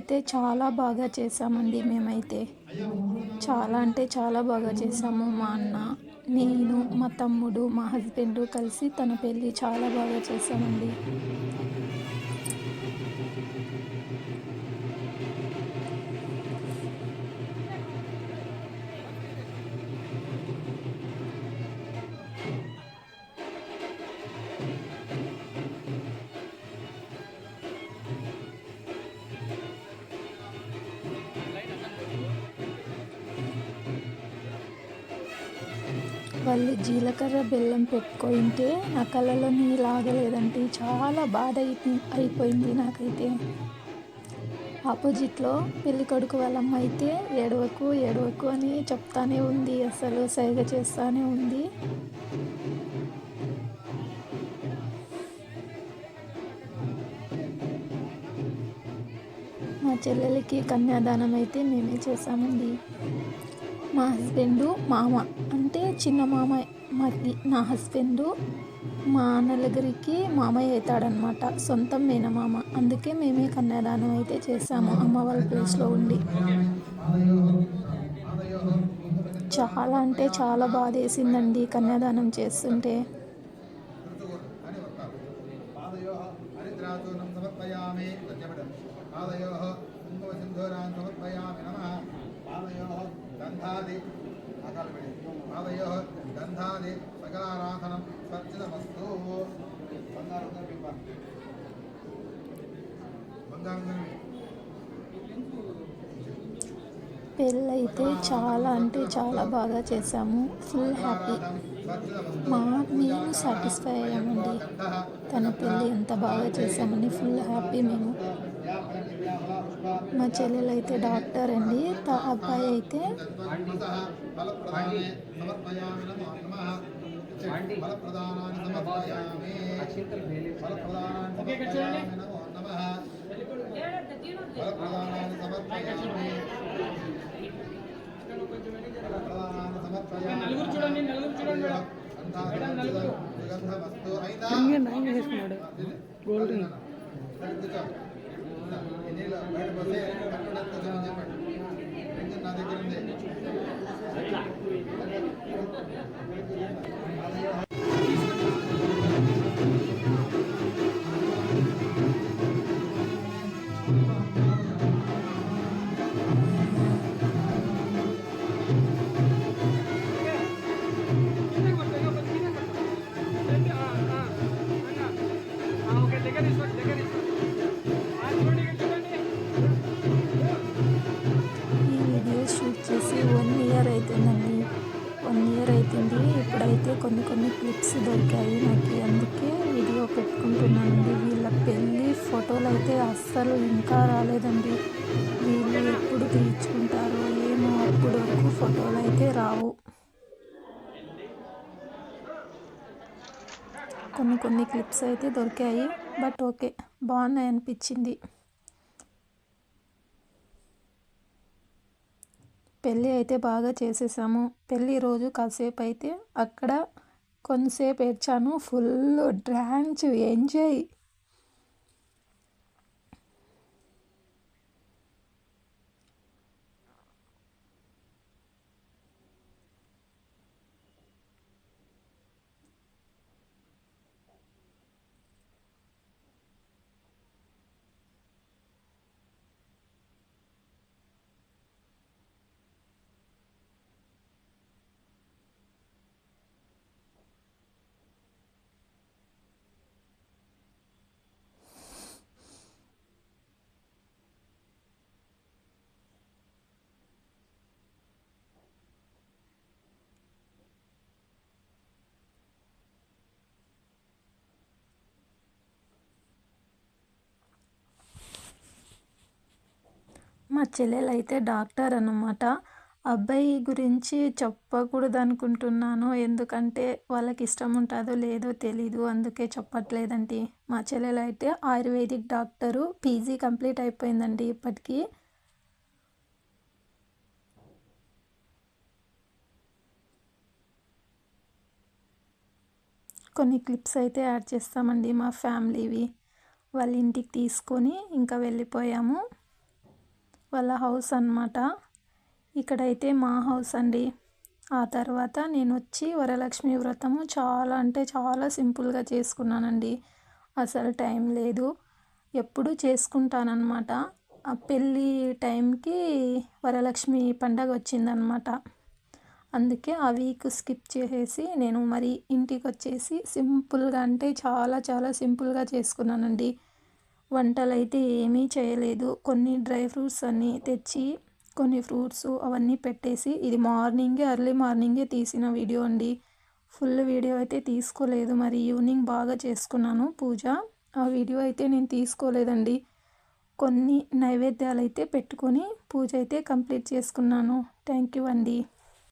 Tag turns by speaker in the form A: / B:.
A: అయితే చాలా బాగా చేసామండి మేమైతే. చాలా అంటే చాలా బాగా చేసాము. మా అన్న, నేను, మా తమ్ముడు, మా హస్బెండు కలిసి తన పెళ్ళి చాలా బాగా చేసామండి. వాళ్ళు జీలకర్ర బెల్లం పెట్టుకుంటే నా కళ్ళలో నీళ్ళు ఆగలేదండి. చాలా బాధ అయిపోయింది నాకైతే. ఆపోజిట్లో పెళ్ళికొడుకు వాళ్ళమ్మ అయితే ఏడవకు ఏడవకు అని చెప్తానే ఉంది, అసలు సైగ చేస్తానే ఉంది. మా చెల్లెలకి కన్యాదానం అయితే మేమే చేసామండి. మా హస్బెండు మామ అంటే చిన్న మామ, మాకి నా హస్బెండు మా నలుగురికి మామయ్య అవుతాడనమాట, సొంతం మేనమామ. అందుకే మేమే కన్యాదానం అయితే చేసాము అమ్మ వాళ్ళ ప్లేస్లో ఉండి. చాలా అంటే చాలా బాధ వేసిందండి కన్యాదానం చేస్తుంటే. పెళ్ళైతే చాలా అంటే చాలా బాగా చేసాము. Full happy. మేము సాటిస్ఫై అయ్యామండి. తన పెళ్ళి ఎంత బాగా చేసామని ఫుల్ హ్యాపీ మేము. మా చెల్లెలైతే డాక్టర్ అండి, అబ్బాయి అయితే
B: గోల్డ్
A: ఈ వీడియో షూట్ చేసి 1 ఇయర్ అవుతుందండి. 1 ఇయర్ అవుతుంది. ఇప్పుడైతే కొన్ని క్లిప్స్ దొరికాయి నాకు, అందుకే వీడియో పెట్టుకుంటున్నానండి. వీళ్ళ పెళ్ళి ఫోటోలు అయితే అస్సలు ఇంకా రాలేదండి. వీళ్ళు ఎప్పుడు తీయించుకుంటారో ఏమో, అప్పుడు వరకు ఫోటోలు అయితే రావు. కొన్ని క్లిప్స్ అయితే దొరికాయి, బట్ ఓకే, బాగున్నాయి అనిపించింది. పెళ్ళి అయితే బాగా చేసేసాము. పెళ్ళి రోజు కాసేపు అయితే అక్కడ కొంతసేపు ఏడ్చాను. Full dance enjoy. మా చెల్లెలైతే డాక్టర్ అన్నమాట. అబ్బాయి గురించి చెప్పకూడదు అనుకుంటున్నాను, ఎందుకంటే వాళ్ళకి ఇష్టం ఉంటుందో లేదో తెలీదు, అందుకే చెప్పట్లేదండి. మా చెల్లెలైతే ఆయుర్వేదిక్ డాక్టరు, పీజీ కంప్లీట్ అయిపోయిందండి ఇప్పటికీ. కొన్ని క్లిప్స్ అయితే యాడ్ చేస్తామండి మా ఫ్యామిలీవి. వాళ్ళ ఇంటికి తీసుకొని ఇంకా వెళ్ళిపోయాము. వాళ్ళ హౌస్ అన్నమాట. ఇక్కడైతే మా హౌస్ అండి. ఆ తర్వాత నేను వచ్చి వరలక్ష్మి వ్రతము చాలా అంటే చాలా సింపుల్గా చేసుకున్నానండి. అసలు టైం లేదు, ఎప్పుడు చేసుకుంటానన్నమాట. ఆ పెళ్ళి టైంకి వరలక్ష్మి పండగ వచ్చిందనమాట. అందుకే ఆ వీక్ స్కిప్ చేసేసి నేను మరి ఇంటికి వచ్చేసి సింపుల్గా అంటే చాలా చాలా సింపుల్గా చేసుకున్నానండి. వంటలు అయితే ఏమీ చేయలేదు. కొన్ని డ్రై ఫ్రూట్స్ అన్నీ తెచ్చి కొన్ని ఫ్రూట్స్ అవన్నీ పెట్టేసి, ఇది ఎర్లీ మార్నింగే తీసిన వీడియో అండి. ఫుల్ వీడియో అయితే తీసుకోలేదు. మరి ఈవినింగ్ బాగా చేసుకున్నాను పూజ. ఆ వీడియో అయితే నేను తీసుకోలేదండి. కొన్ని నైవేద్యాలు అయితే పెట్టుకొని పూజ అయితే కంప్లీట్ చేసుకున్నాను. థ్యాంక్ యూ అండి.